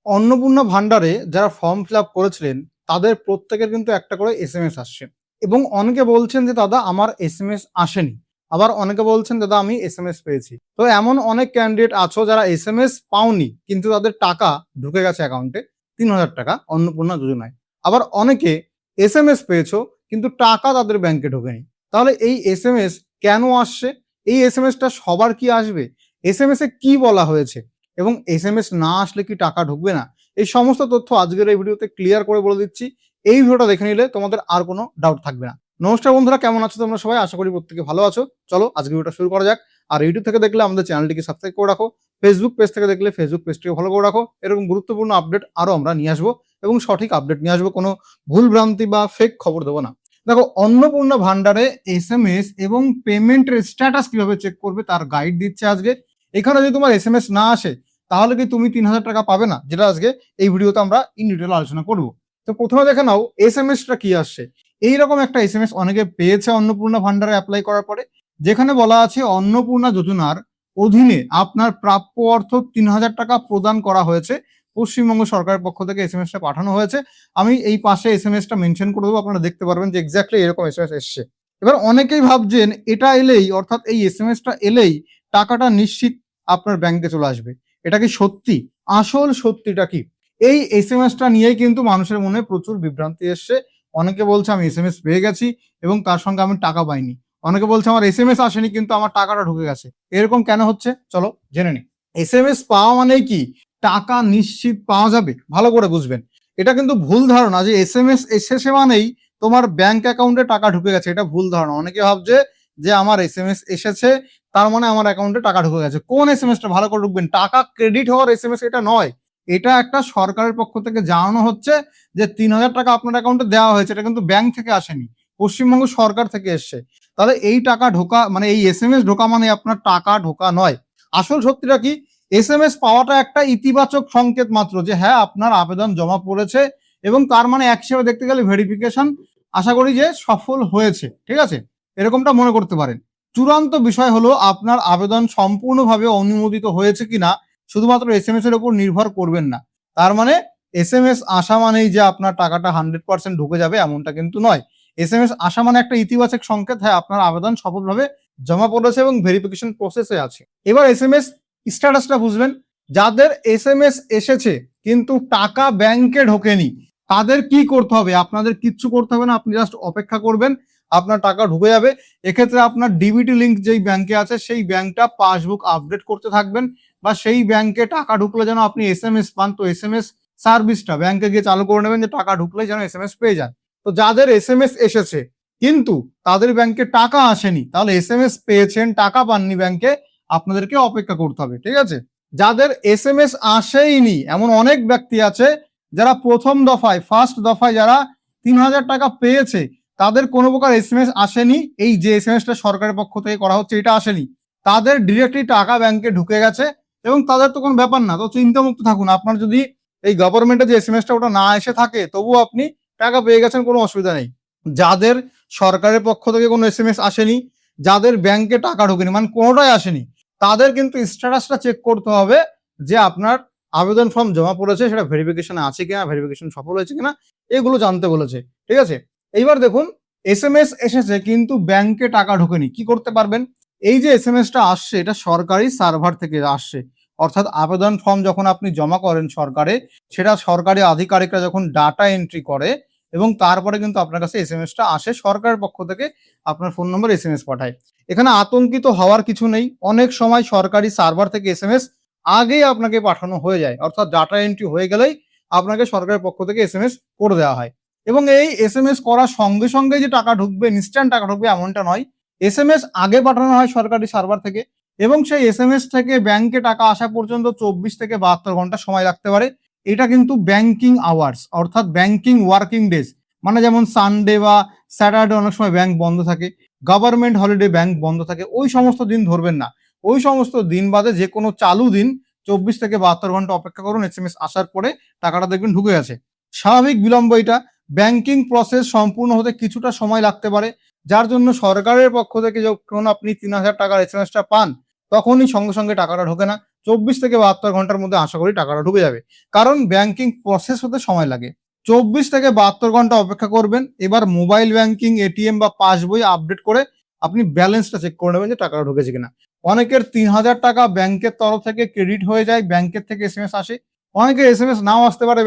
অন্নপূর্ণা ভান্ডারে যারা form fill up করেছিলেন তাদের প্রত্যেকের কিন্তু একটা করে এসএমএস আসছে এবং অনেকে বলছেন যে দাদা আমার এসএমএস আসেনি, আবার অনেকে বলছেন দাদা আমি এসএমএস পেয়েছি। তো এমন অনেক ক্যান্ডিডেট আছো যারা এসএমএস পাওনি কিন্তু তাদের টাকা ঢুকে গেছে অ্যাকাউন্টে ৩,০০০ টাকা অন্নপূর্ণা যোজনায়। আবার অনেকে এসএমএস পেয়েছো কিন্তু টাকা তাদের ব্যাংকে ঢোকেনি। তাহলে এই এসএমএস কেন আসছে? এই এসএমএসটা সবার কি আসবে? এসএমএস এ কি বলা হয়েছে? এবং এসএমএস না আসলে কি টাকা ঢুকবে না? এই সমস্ত তথ্য আজকের এই ভিডিওতে ক্লিয়ার করে বলে দিচ্ছি। এই ভিডিওটা দেখে নিলে তোমাদের আর কোনো ডাউট থাকবে না। নমস্কার বন্ধুরা, কেমন আছো তোমরা সবাই? আশা করি প্রত্যেকে ভালো আছো। চলো আজকের ভিডিওটা শুরু করা যাক। আর ইউটিউব থেকে দেখলে আমাদের চ্যানেলটিকে সাবস্ক্রাইব করে রাখো। ফেসবুক পেজ থেকে দেখলে ফেসবুক পেজটিকে ফলো করে রাখো। এরকম গুরুত্বপূর্ণ আপডেট আরো আমরা নিয়ে আসবো এবং সঠিক আপডেট নিয়ে আসবো। কোনো ভুল ভ্রান্তি বা ফেক খবর দেবো না। দেখো, অন্নপূর্ণা ভান্ডারে এসএমএস এবং পেমেন্টের স্ট্যাটাস কিভাবে চেক করবে তার গাইড দিচ্ছে আজকে। এখানে যদি তোমার এসএমএস না আসে তাহলে কি তুমি ৩,০০০ টাকা পাবে না, যেটা আজকে এই ভিডিওতে আমরা ইন ডিটেল আলোচনা করব। তো প্রথমে দেখে নাও এসএমএসটা কি আসছে। এইরকম একটা এসএমএস অনেকে পেয়েছে অন্নপূর্ণা ভান্ডারে অ্যাপ্লাই করার পরে, যেখানে বলা আছে অন্নপূর্ণা যোজনার অধীনে আপনার প্রাপ্য অর্থ ৩,০০০ টাকা প্রদান করা হয়েছে। পশ্চিমবঙ্গ সরকারের পক্ষ থেকে এসএমএসটা পাঠানো হয়েছে। আমি এই পাশে এসএমএসটা মেনশন করে দেবো, আপনারা দেখতে পারবেন যে এক্স্যাক্টলি এরকম এসএমএস এসছে। এবার অনেকেই ভাবছেন এটা এলেই, অর্থাৎ এই এসএমএসটা এলেই টাকাটা নিশ্চিত আপনার ব্যাংকে চলে আসবে। এটা কি সত্যি? আসল সত্যিটা কি? এই এসএমএসটা নিয়েই কিন্তু মানুষের মনে প্রচুর বিভ্রান্তি এসছে। অনেকে বলছে আমি এসএমএস পেয়ে গেছি এবং তার সঙ্গে আমি টাকা পাইনি। অনেকে বলছে আমার এসএমএস আসেনি কিন্তু আমার টাকাটা ঢুকে গেছে। এরকম কেন হচ্ছে চলো জেনে নিই। এসএমএস পাওয়া মানেই কি টাকা নিশ্চিত পাওয়া যাবে? ভালো করে বুঝবেন। এটা কিন্তু ভুল ধারণা যে এসএমএস এসেছে মানেই তোমার ব্যাংক অ্যাকাউন্টে টাকা ঢুকে গেছে। এটা ভুল ধারণা। অনেকে ভাবছে যে আমার এসএমএস এসেছে তার মানে আমার অ্যাকাউন্টে টাকা ঢুকে গেছে। কোন এসএমএসটা ভালো করে ঢুকবেন। টাকা ক্রেডিট হওয়ার এসএমএস এটা নয়। এটা একটা সরকারের পক্ষ থেকে জানানো হচ্ছে যে ৩,০০০ টাকা আপনার অ্যাকাউন্টে দেওয়া হয়েছে। এটা কিন্তু ব্যাংক থেকে আসেনি, পশ্চিমবঙ্গ সরকার থেকে এসছে। তাহলে এই টাকা ঢোকা মানে এই এসএমএস ঢোকা মানে আপনার টাকা ঢোকা নয়। আসল সত্যিটা কি? এসএমএস পাওয়াটা একটা ইতিবাচক সংকেত মাত্র যে হ্যাঁ আপনার আবেদন জমা পড়েছে এবং তার মানে এক হিসেবে দেখতে গেলে ভেরিফিকেশন আশা করি যে সফল হয়েছে। ঠিক আছে, এরকমটা মনে করতে পারেন। চূড়ান্ত বিষয় হলো আপনার আবেদন সম্পূর্ণভাবে অনুমোদিত হয়েছে কিনা শুধুমাত্র এসএমএস এর উপর নির্ভর করবেন না। তার মানে এসএমএস আসা মানেই যে আপনার টাকাটা 100% ঢুকে যাবে এমনটা কিন্তু নয়। এসএমএস আসা মানে একটা ইতিবাচক সংকেত, হ্যাঁ আপনার আবেদন সফলভাবে জমা পড়েছে এবং ভেরিফিকেশন প্রসেসে আছে। এবার এসএমএস স্ট্যাটাসটা বুঝবেন। যাদের এসএমএস এসেছে কিন্তু টাকা ব্যাংকে ঢোকেনি তাদের কি করতে হবে? আপনাদের কিচ্ছু করতে হবে না, আপনি জাস্ট অপেক্ষা করবেন, আপনার টাকা ঢুকে যাবে। এক্ষেত্রে আপনার ডিবিটি লিঙ্ক যেই ব্যাংকে আছে সেই ব্যাংকটা পাসবুক আপডেট করতে থাকবেন, বা সেই ব্যাংকে টাকা ঢুকলে যেন আপনি এসএমএস পান। তো এসএমএস সার্ভিসটা ব্যাংকে গিয়ে চালু করে নেবেন যে টাকা ঢুকলে যেন এসএমএস পেয়ে যান। তো যাদের এসএমএস এসেছে কিন্তু তাদের ব্যাংকে টাকা আসেনি, তাহলে এসএমএস পেয়েছেন টাকা পাননি ব্যাংকে, আপনাদেরকে অপেক্ষা করতে হবে। ঠিক আছে, যাদের এসএমএস আসেইনি এমন অনেক ব্যক্তি আছে যারা প্রথম দফায় ফার্স্ট দফায় যারা ৩,০০০ টাকা পেয়েছে তাদের কোনো প্রকার এসএমএস আসেনি। এই যে এসএমএসটা সরকারের পক্ষ থেকে করা হচ্ছে এটা আসেনি, তাদের ডিরেক্টলি টাকা ব্যাংকে ঢুকে গেছে এবং তাদের তো কোনো ব্যাপার না। তো চিন্তামুক্ত থাকুন। আপনার যদি এই গভর্নমেন্টের যে এসএমএসটা ওটা না এসে থাকে তবুও আপনি টাকা পেয়ে গেছেন, কোনো অসুবিধা নেই। যাদের সরকারের পক্ষ থেকে কোনো এসএমএস আসেনি, যাদের ব্যাংকে টাকা ঢোকেনি মানে কোনোটাই আসেনি, তাদের কিন্তু স্ট্যাটাসটা চেক করতে হবে যে আপনার আবেদন ফর্ম জমা পড়েছে, সেটা ভেরিফিকেশনে আছে কিনা, ভেরিফিকেশন সফল হয়েছে কিনা, এগুলো জানতে বলেছে। ঠিক আছে, এইবার দেখুন এসএমএস এসেছে কিন্তু ব্যাংকে টাকা ঢোকেনি, কি করতে পারবেন? এই যে এসএমএসটা আসছে এটা সরকারি সার্ভার থেকে আসছে, অর্থাৎ আবেদন ফর্ম যখন আপনি জমা করেন সরকারে, সেটা সরকারি আধিকারিকরা যখন ডাটা এন্ট্রি করে এবং তারপরে কিন্তু আপনার কাছে এসএমএসটা আসে সরকারের পক্ষ থেকে, আপনার ফোন নম্বর এসএমএস পাঠায়। এখানে আতঙ্কিত হওয়ার কিছু নেই। অনেক সময় সরকারি সার্ভার থেকে এসএমএস আগেই আপনাকে পাঠানো হয়ে যায়, অর্থাৎ ডাটা এন্ট্রি হয়ে গেলেই আপনাকে সরকারের পক্ষ থেকে এসএমএস করে দেওয়া হয়। এবং এই এসএমএস করার সঙ্গে সঙ্গে যে টাকা ঢুকবে, ইনস্ট্যান্ট টাকা ঢুকবে এমনটা নয়। এসএমএস আগে পাঠানো হয় সরকারি সার্ভার থেকে এবং সেই এসএমএস থেকে ব্যাংকে টাকা আসা পর্যন্ত 24 থেকে 72 ঘন্টা সময় লাগতে পারে। এটা কিন্তু ব্যাংকিং আওয়ার্স, অর্থাৎ ব্যাংকিং ওয়ার্কিং ডেজ। মানে যেমন সানডে বা স্যাটারডে অনেক সময় ব্যাংক বন্ধ থাকে, গভর্নমেন্ট হলিডে ব্যাংক বন্ধ থাকে, ওই সমস্ত দিন ধরবেন না। ওই সমস্ত দিন বাদে যে কোনো চালু দিন 24 থেকে 72 ঘন্টা অপেক্ষা করুন, এসএমএস আসার পরে টাকাটা দেখবেন ঢুকে গেছে। স্বাভাবিক বিলম্ব এটা। ব্যাংকিং প্রসেস সম্পূর্ণ হতে কিছুটা সময় লাগতে পারে, যার জন্য সরকারের পক্ষ থেকে যখন আপনি ৩,০০০ টাকার এসএমএসটা পান তখনই সঙ্গে সঙ্গে টাকাটা ঢোকে না। 24 থেকে 72 ঘন্টার মধ্যে আশা করি টাকাটা ঢুকে যাবে, কারণ ব্যাংকিং প্রসেস হতে সময় লাগে। 24 থেকে 72 ঘন্টা অপেক্ষা করবেন। এবার মোবাইল ব্যাংকিং, এটিএম বা পাসবই আপডেট করে আপনি ব্যালেন্সটা চেক করে নেবেন যে টাকাটা ঢুকেছে কিনা। অনেকের 3000 টাকা ব্যাংকের তরফ থেকে ক্রেডিট হয়ে যায়, ব্যাংকের থেকে এসএমএস আসে। অনেকের এসএমএস নাও আসতে পারে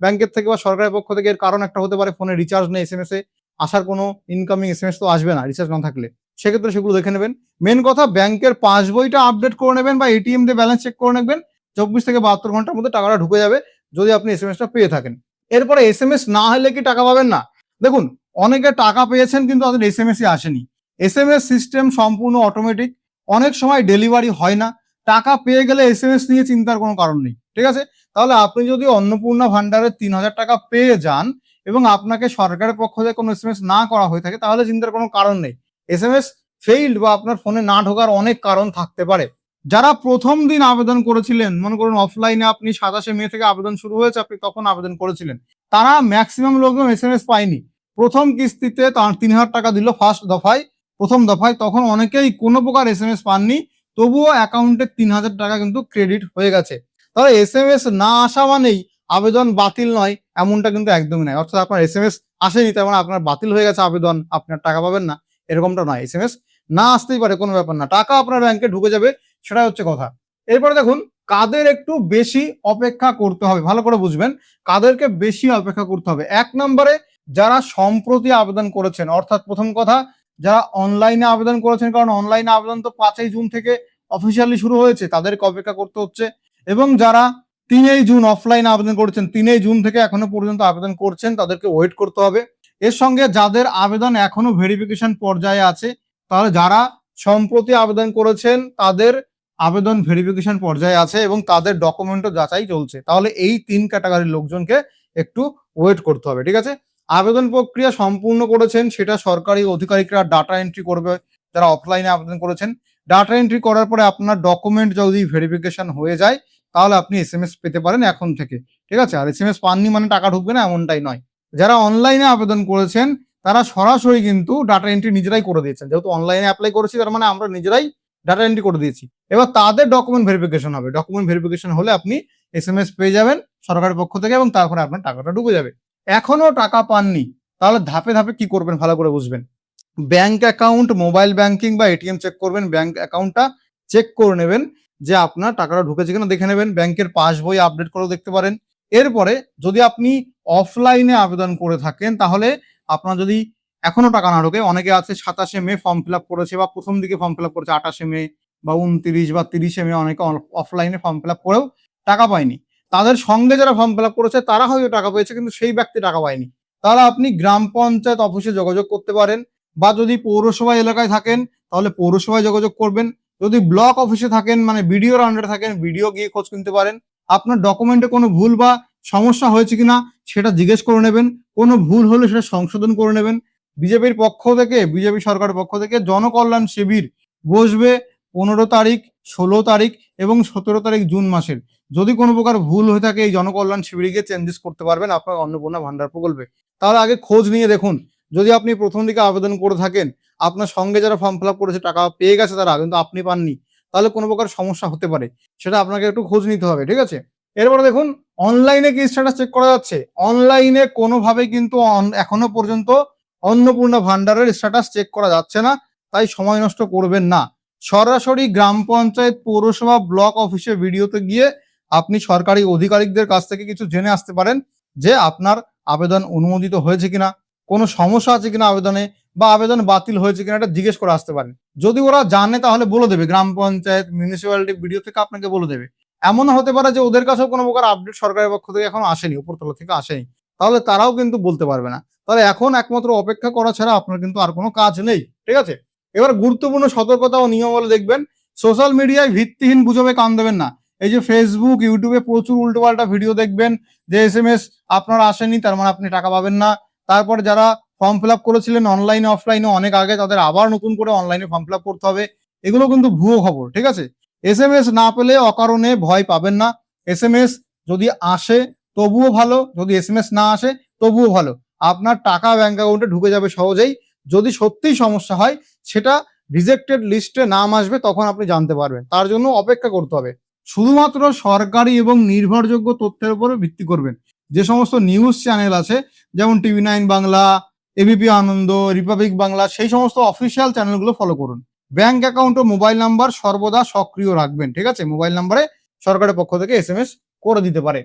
ব্যাংকের থেকে বা সরকারের পক্ষ থেকে। এর কারণ একটা হতে পারে ফোনে রিচার্জ নেই, এসএমএস এ আসার কোনো ইনকামিং এসএমএস তো আসবে না রিচার্জ না থাকলে। সেক্ষেত্রে সেগুলো দেখে নেবেন। মেন কথা ব্যাংকের পাসবইটা আপডেট করে নেবেন বা এটিএম দিয়ে ব্যালেন্স চেক করে নেবেন। 24 থেকে 72 ঘন্টার মধ্যে টাকাটা ঢুকে যাবে যদি আপনি এসএমএসটা পেয়ে থাকেন। এরপরে এসএমএস না হলে কি টাকা পাবেন না? দেখুন, অনেকে টাকা পেয়েছেন কিন্তু তাদের এসএমএসই আসেনি। এসএমএস সিস্টেম সম্পূর্ণ অটোমেটিক, অনেক সময় ডেলিভারি হয় না। টাকা পেয়ে গেলে এসএমএস নিয়ে চিন্তার কোনো কারণ নেই, ঠিক আছে? তাহলে আপনি যদি অন্নপূর্ণা ভান্ডারের 3000 টাকা পেয়ে যান এবং আপনাকে সরকারের পক্ষ থেকে কোনো এসএমএস না করা হয়ে থাকে, তাহলে চিন্তার কোনো কারণ নেই। এসএমএস ফেইল্ড বা আপনার ফোনে না ঢোকার অনেক কারণ থাকতে পারে। যারা প্রথম দিন আবেদন করেছিলেন, মনে করুন অফলাইনে আপনি 27 মে থেকে আবেদন শুরু হয়েছে, আপনি তখন আবেদন করেছিলেন, তারা ম্যাক্সিমাম লোকজন এসএমএস পায়নি। প্রথম কিস্তিতে তার 3000 টাকা দিল ফার্স্ট দফায়, প্রথম দফায়, তখন অনেকেই কোনো প্রকার এসএমএস পাননি, তবুও অ্যাকাউন্টে 3000 টাকা কিন্তু ক্রেডিট হয়ে গেছে। তাহলে এসএমএস না আসা মানেই আবেদন বাতিল নয়, এমনটা কিন্তু একদমই নয়। অর্থাৎ আপনার এসএমএস আসেনি তার মানে আপনার বাতিল হয়ে গেছে আবেদন, আপনার টাকা পাবেন না, এরকমটা নয়। এসএমএস না আসতেই পারে, কোনো ব্যাপার না, টাকা আপনার ব্যাংকে ঢুকে যাবে, সেটা হচ্ছে কথা। এরপরে দেখুন, কাদের একটু বেশি অপেক্ষা করতে হবে, ভালো করে বুঝবেন কাদেরকে বেশি অপেক্ষা করতে হবে। 1 নম্বরে যারা সম্প্রতি আবেদন করেছেন, অর্থাৎ প্রথম কথা যারা অনলাইনে আবেদন করেছেন, কারণ অনলাইনে আবেদন তো 5ই জুন থেকে অফিসিয়ালি শুরু হয়েছে, তাদেরকে অপেক্ষা করতে হচ্ছে। এবং যারা 3ই জুন অফলাইনে আবেদন করেছেন, 3ই জুন থেকে এখনো পর্যন্ত আবেদন করছেন, তাদেরকে ওয়েট করতে হবে। এর সঙ্গে যাদের আবেদন এখনো ভেরিফিকেশন পর্যায়ে আছে, তাহলে যারা সম্প্রতি আবেদন করেছেন তাদের আবেদন ভেরিফিকেশন পর্যায়ে আছে এবং তাদের ডকুমেন্টও যাচাই চলছে, তাহলে এই 3 ক্যাটাগরির লোকজনকে একটু ওয়েট করতে হবে, ঠিক আছে? আবেদন প্রক্রিয়া সম্পূর্ণ করেছেন সেটা সরকারি আধিকারিকরা ডাটা এন্ট্রি করবে। যারা অফলাইনে আবেদন করেছেন, ডাটা এন্ট্রি করার পরে আপনার ডকুমেন্ট যদি ভেরিফিকেশন হয়ে যায়, তাহলে আপনি এসএমএস পেতে পারেন এখন থেকে, ঠিক আছে? আর এসএমএস পাননি মানে টাকা ঢুকবে না, এমনটাই নয়। যারা অনলাইনে আবেদন করেছেন তারা সরাসরি কিন্তু ডাটা এন্ট্রি নিজেরাই করে দিয়েছেন, যেহেতু অনলাইনে অ্যাপ্লাই করেছি তার মানে আমরা নিজেরাই ডাটা এন্ট্রি করে দিয়েছি। এবার তাদের ডকুমেন্ট ভেরিফিকেশন হবে, ডকুমেন্ট ভেরিফিকেশন হলে আপনি এসএমএস পেয়ে যাবেন সরকারের পক্ষ থেকে এবং তারপরে আপনার টাকাটা ঢুকে যাবে। এখনো টাকা পাননি, তাহলে ধাপে ধাপে কি করবেন ভালো করে বুঝবেন। ব্যাংক অ্যাকাউন্ট, মোবাইল ব্যাংকিং বা এটিএম চেক করবেন, ব্যাংক অ্যাকাউন্টটা চেক করে নেবেন যে আপনার টাকাটা ঢুকেছে কিনা দেখে নেবেন। ব্যাংকের পাসবই আপডেট করেও দেখতে পারেন। এরপরে যদি আপনি অফলাইনে আবেদন করে থাকেন, তাহলে আপনার যদি এখনো টাকা না ঢোকে, অনেকে আছে 27 মে ফর্ম ফিল আপ করেছে বা প্রথম দিকে ফর্ম ফিল আপ করেছে 28 মে বা 29 বা 30 মে, অনেকে অফলাইনে ফর্ম ফিল আপ করেও টাকা পায়নি। তাদের সঙ্গে যারা ফর্ম ফিল আপ করেছে তারা হয়তো টাকা পেয়েছে, কিন্তু সেই ব্যক্তি টাকা পায়নি। তাহলে আপনি গ্রাম পঞ্চায়েত অফিসে যোগাযোগ করতে পারেন, বা যদি পৌরসভা এলাকায় থাকেন তাহলে পৌরসভায় যোগাযোগ করবেন। যদি ব্লক অফিসে থাকেন মানে বিডিওর আন্ডারে থাকেন, বিডিও গিয়ে খোঁজ কিনতে পারেন। আপনার ডকুমেন্টে কোনো ভুল বা সমস্যা হয়েছে কিনা সেটা জিজ্ঞেস করে নেবেন, কোনো ভুল হলে সেটা সংশোধন করে নেবেন। বিজেপির পক্ষ থেকে, বিজেপি সরকারের পক্ষ থেকে জনকল্যাণ শিবির বসবে 15 তারিখ, 16 তারিখ এবং 17 তারিখ জুন মাসের। যদি কোনো প্রকার ভুল হয়ে থাকে এই জনকল্যাণ শিবিরে গিয়ে চেঞ্জেস করতে পারবেন আপনার অন্নপূর্ণা ভান্ডার প্রকল্পে। তাহলে আগে খোঁজ নিয়ে দেখুন, যদি আপনি প্রথম দিকে আবেদন করে থাকেন, আপনার সঙ্গে যারা ফর্ম ফিল আপ করেছে টাকা পেয়ে গেছে তারা, কিন্তু আপনি পাননি, তাহলে কোনো প্রকার সমস্যা হতে পারে, সেটা আপনাকে একটু খোঁজ নিতে হবে, ঠিক আছে? এরপরে দেখুন, অনলাইনে কি স্ট্যাটাস চেক করা যাচ্ছে? অনলাইনে কোনোভাবে কিন্তু এখনো পর্যন্ত অন্নপূর্ণা ভান্ডারের স্ট্যাটাস চেক করা যাচ্ছে না, তাই সময় নষ্ট করবেন না। সরাসরি গ্রাম পঞ্চায়েত, পৌরসভা, ব্লক অফিসে ভিডিওতে গিয়ে আপনি সরকারি আধিকারিকদের কাছ থেকে কিছু জেনে আসতে পারেন যে আপনার আবেদন অনুমোদিত হয়েছে কিনা, কোনো সমস্যা আছে কিনা আবেদনে, বা আবেদন বাতিল হয়েছে কিনা এটা জিজ্ঞেস করে আসতে পারেন। যদি ওরা জানে তাহলে বলে দেবে, গ্রাম পঞ্চায়েত, মিউনিসিপ্যালিটি ভিডিও থেকে আপনাকে বলে দেবে। এমনও হতে পারে যে ওদের কাছেও কোনো প্রকার আপডেট সরকারের পক্ষ থেকে এখনো আসেনি, উপরতলা থেকে আসেনি, তাহলে তারাও কিন্তু বলতে পারবে না। তাহলে এখন একমাত্র অপেক্ষা করা ছাড়া আপনার কিন্তু আর কোনো কাজ নেই, ঠিক আছে? এবার গুরুত্বপূর্ণ সতর্কতা ও নিয়মাবলী দেখবেন। সোশ্যাল মিডিয়ায় ভিত্তিহীন গুজবে কান দেবেন না। এই যে ফেসবুক, ইউটিউবে প্রচুর উল্টোপাল্টা ভিডিও দেখবেন যে এসএমএস আপনার আসেনি তার মানে আপনি টাকা পাবেন না। তারপরে যারা ফর্ম ফিল আপ করেছিলেন অনলাইনে অফলাইনে অনেক আগে, তাদের আবার নতুন করে অনলাইনে ফর্ম ফিল আপ করতে হবে, এগুলো কিন্তু ভুয়ো খবর, ঠিক আছে? এসএমএস না পেলে অকারণে ভয় পাবেন না। এসএমএস যদি আসে তবুও ভালো, যদি এসএমএস না আসে তবুও ভালো, আপনার টাকা ব্যাংক অ্যাকাউন্টে ঢুকে যাবে সহজেই। যদি সত্যিই সমস্যা হয় সেটা রিজেক্টেড লিস্টে নাম আসবে, তখন আপনি জানতে পারবেন, তার জন্য অপেক্ষা করতে হবে। শুধুমাত্র সরকারি এবং নির্ভরযোগ্য তথ্যের উপরে ভিত্তি করবেন। যে সমস্ত নিউজ চ্যানেল আছে যেমন TV9 বাংলা, এবিপি আনন্দ, রিপাবলিক বাংলা, সেই সমস্ত অফিসিয়াল চ্যানেলগুলো ফলো করুন। ব্যাংক অ্যাকাউন্ট ও মোবাইল নাম্বার সর্বদা সক্রিয় রাখবেন, ঠিক আছে? মোবাইল নাম্বারে সরকারের পক্ষ থেকে SMS করে দিতে পারে।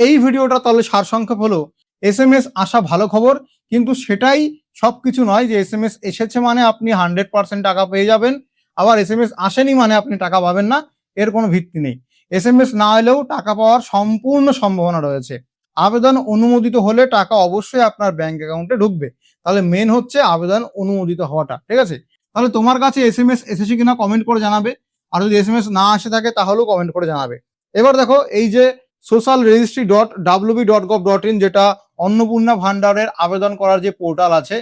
এই ভিডিওটা তাহলে সারসংক্ষেপ হলো, SMS আসা ভালো খবর, কিন্তু সেটাই সবকিছু নয় যে SMS এসেছে মানে আপনি 100% টাকা পেয়ে যাবেন, আবার SMS আসেনি মানে আপনি টাকা পাবেন না, এর কোনো ভিত্তি নেই। SMS না এলেও টাকা পাওয়ার সম্পূর্ণ সম্ভাবনা রয়েছে। আবেদন অনুমোদিত হলে টাকা অবশ্যই আপনার ব্যাংক অ্যাকাউন্টে ঢুকবে। তাহলে মেন হচ্ছে আবেদন অনুমোদিত হওয়াটা, ঠিক আছে? তাহলে তোমার কাছে SMS এসেছে কিনা কমেন্ট করে জানাবে, আর যদি SMS না আসে থাকে তাহলেও কমেন্ট করে জানাবে। এবার দেখো, এই যে socialregistry.wb.gov.in, যেটা অন্নপূর্ণা ভান্ডারের আবেদন করার যে পোর্টাল আছে,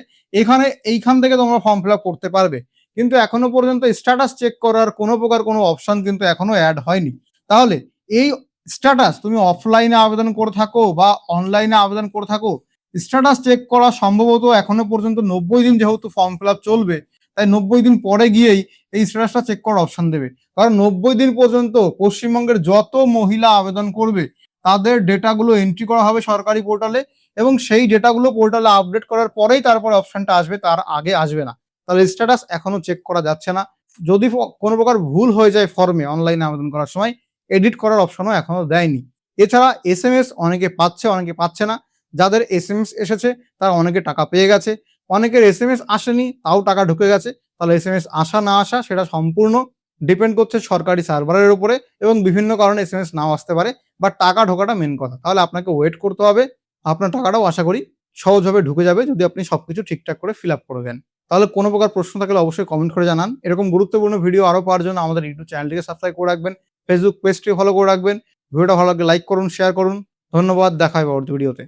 এইখান থেকে তোমরা ফর্ম ফিল আপ করতে পারবে। কিন্তু এখনো পর্যন্ত স্ট্যাটাস চেক করার কোনো প্রকার কোনো অপশন কিন্তু এখনো অ্যাড হয়নি। তাহলে এই স্ট্যাটাস তুমি অফলাইনে আবেদন করে থাকো বা অনলাইনে আবেদন করে থাকো, স্ট্যাটাস চেক করা সম্ভবত এখনো পর্যন্ত 90 দিন, যেহেতু ফর্ম ফিল আপ চলবে, তাই 90 দিন পরে গিয়েই এই স্ট্যাটাসটা চেক করার অপশন দেবে। কারণ 90 দিন পর্যন্ত পশ্চিমবঙ্গের যত মহিলা আবেদন করবে তাদের ডেটাগুলো এন্ট্রি করা হবে সরকারি পোর্টালে, এবং সেই ডেটাগুলো পোর্টালে আপডেট করার পরেই তারপরে অপশনটা আসবে, তার আগে আসবে না। তাহলে স্ট্যাটাস এখনো চেক করা যাচ্ছে না। যদি কোনো প্রকার ভুল হয়ে যায় ফর্মে অনলাইনে আবেদন করার সময়, এডিট করার অপশনও এখনো দেয়নি। এছাড়া SMS অনেকে পাচ্ছে, অনেকে পাচ্ছে না। যাদের SMS এসেছে তারা অনেকে টাকা পেয়ে গেছে, অনেকের SMS আসেনি তাও টাকা ঢুকে গেছে। তাহলে SMS আসা না আসা সেটা সম্পূর্ণ ডিপেন্ড করছে সরকারি সার্ভারের উপরে, এবং বিভিন্ন কারণে SMS নাও আসতে পারে, বাট টাকা ঢোকাটা মেন কথা। তাহলে আপনাকে ওয়েট করতে হবে, আপনার টাকাটাও আশা করি সহজভাবে ঢুকে যাবে যদি আপনি সবকিছু ঠিকঠাক করে ফিল আপ করে দেন। তাহলে কোনো প্রকার প্রশ্ন থাকলে অবশ্যই কমেন্ট করে জানান। এরকম গুরুত্বপূর্ণ ভিডিও আরো পাওয়ার জন্য আমাদের ইউটিউব চ্যানেলটিকে সাবস্ক্রাইব করে রাখবেন, ফেসবুক পেজটি ফলো করে রাখবেন। ভিডিওটা ভালো লাগলে লাইক করুন, শেয়ার করুন। ধন্যবাদ, দেখা হবে পরবর্তী ভিডিওতে।